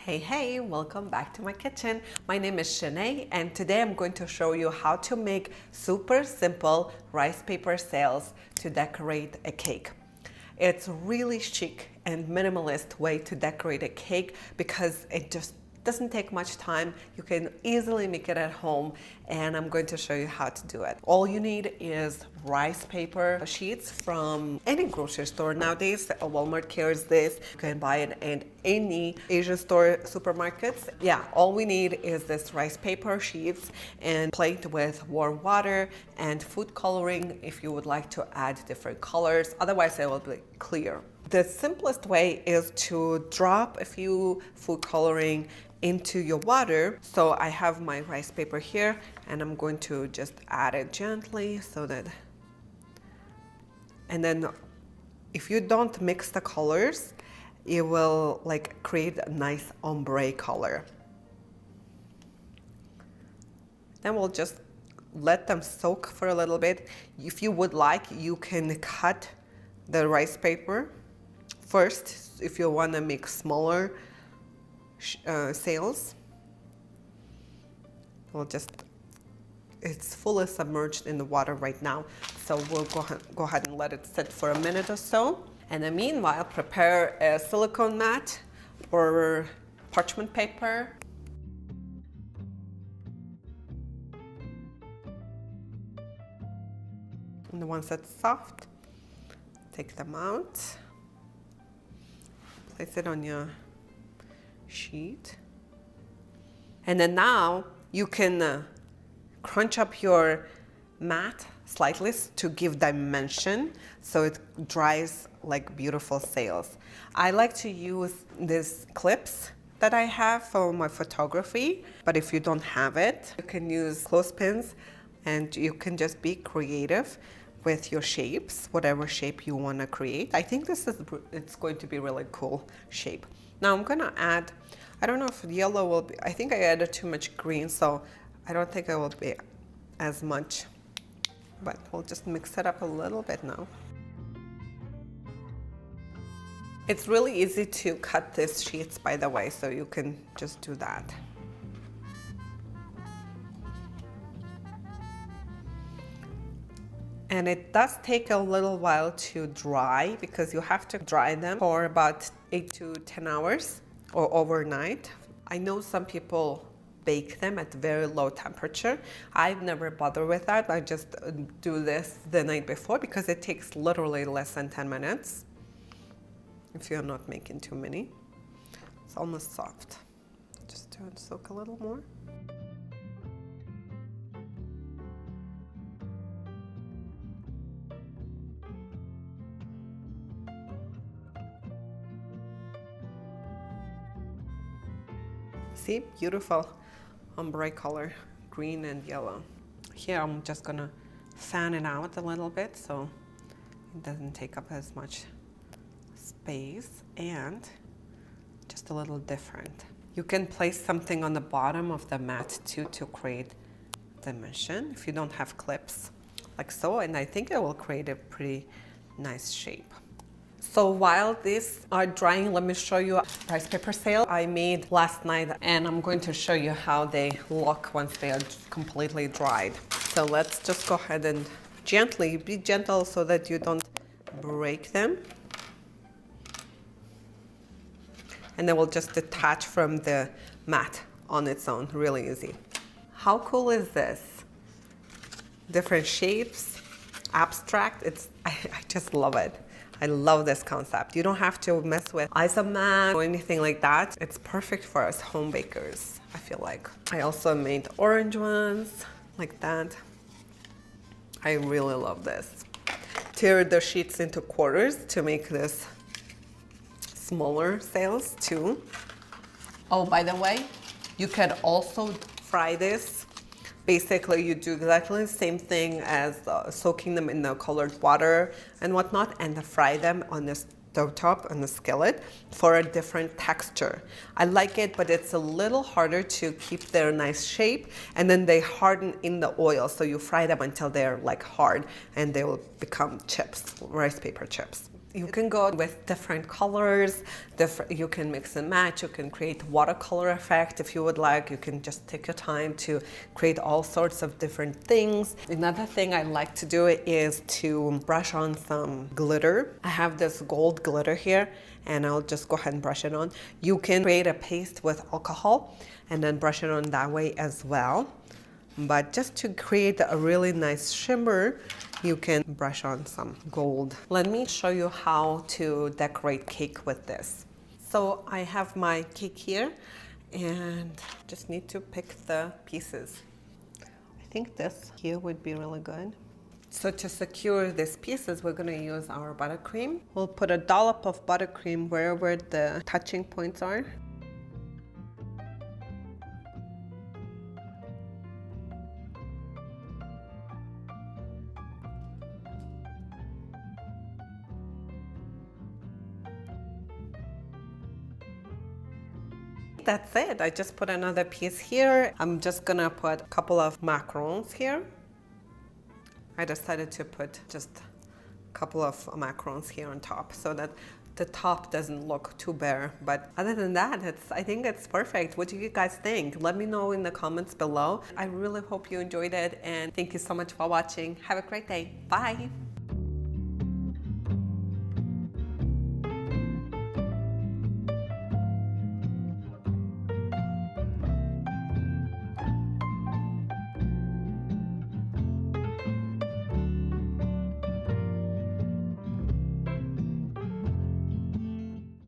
Hey, welcome back to my kitchen. My name is Shanae and today I'm going to show you how to make super simple rice paper sails to decorate a cake. It's really chic and minimalist way to decorate a cake because it just doesn't take much time. You can easily make it at home and I'm going to show you how to do it. All you need is rice paper sheets from any grocery store nowadays. Walmart carries this. You can buy it in any Asian store, supermarkets. Yeah, all we need is this rice paper sheets and plate with warm water and food coloring if you would like to add different colors. Otherwise it will be clear. The simplest way is to drop a few food coloring into your water. So I have my rice paper here and I'm going to just add it gently so that, and then if you don't mix the colors, it will like create a nice ombre color. Then we'll just let them soak for a little bit. If you would like, you can cut the rice paper first if you want to make smaller sails. We'll just, it's fully submerged in the water right now, so we'll go ahead and let it sit for a minute or so. And then meanwhile, prepare a silicone mat or parchment paper. And the ones that's soft, take them out, place it on your sheet. And then now you can crunch up your mat slightly to give dimension so it dries like beautiful sails. I like to use these clips that I have for my photography, but if you don't have it, you can use clothespins and you can just be creative with your shapes, whatever shape you want to create. I think it's going to be really cool shape. Now I'm gonna add, I don't know if yellow will be, I think I added too much green, so I don't think it will be as much, but we'll just mix it up a little bit now. It's really easy to cut these sheets, by the way, so you can just do that. And it does take a little while to dry because you have to dry them for about 8 to 10 hours or overnight. I know some people bake them at very low temperature. I've never bothered with that. I just do this the night before because it takes literally less than 10 minutes if you're not making too many. It's almost soft. Just do it soak a little more. See, beautiful ombre color, green and yellow. Here I'm just gonna fan it out a little bit so it doesn't take up as much space and just a little different. You can place something on the bottom of the mat too to create dimension if you don't have clips, like so, and I think it will create a pretty nice shape. So while these are drying, let me show you a rice paper sail I made last night, and I'm going to show you how they look once they are completely dried. So let's just go ahead and gently, be gentle so that you don't break them. And then we'll just detach from the mat on its own, really easy. How cool is this? Different shapes, abstract, I just love it. I love this concept. You don't have to mess with isomat or anything like that. It's perfect for us home bakers, I feel like. I also made orange ones like that. I really love this. Tear the sheets into quarters to make this smaller sails too. Oh, by the way, you can also fry this. Basically, you do exactly the same thing as soaking them in the colored water and whatnot, and fry them on the stovetop on the skillet for a different texture. I like it, but it's a little harder to keep their nice shape, and then they harden in the oil. So you fry them until they're like hard, and they will become chips, rice paper chips. You can go with different colors, you can mix and match, you can create watercolor effect if you would like. You can just take your time to create all sorts of different things. Another thing I like to do is to brush on some glitter. I have this gold glitter here, and I'll just go ahead and brush it on. You can create a paste with alcohol and then brush it on that way as well. But just to create a really nice shimmer, you can brush on some gold. Let me show you how to decorate cake with this. So I have my cake here and just need to pick the pieces. I think this here would be really good. So to secure these pieces, we're gonna use our buttercream. We'll put a dollop of buttercream wherever the touching points are. That's it. I just put another piece here. I'm just gonna put a couple of macarons here. I decided to put just a couple of macarons here on top so that the top doesn't look too bare. But other than that, I think it's perfect. What do you guys think? Let me know in the comments below. I really hope you enjoyed it, and thank you so much for watching. Have a great day. Bye.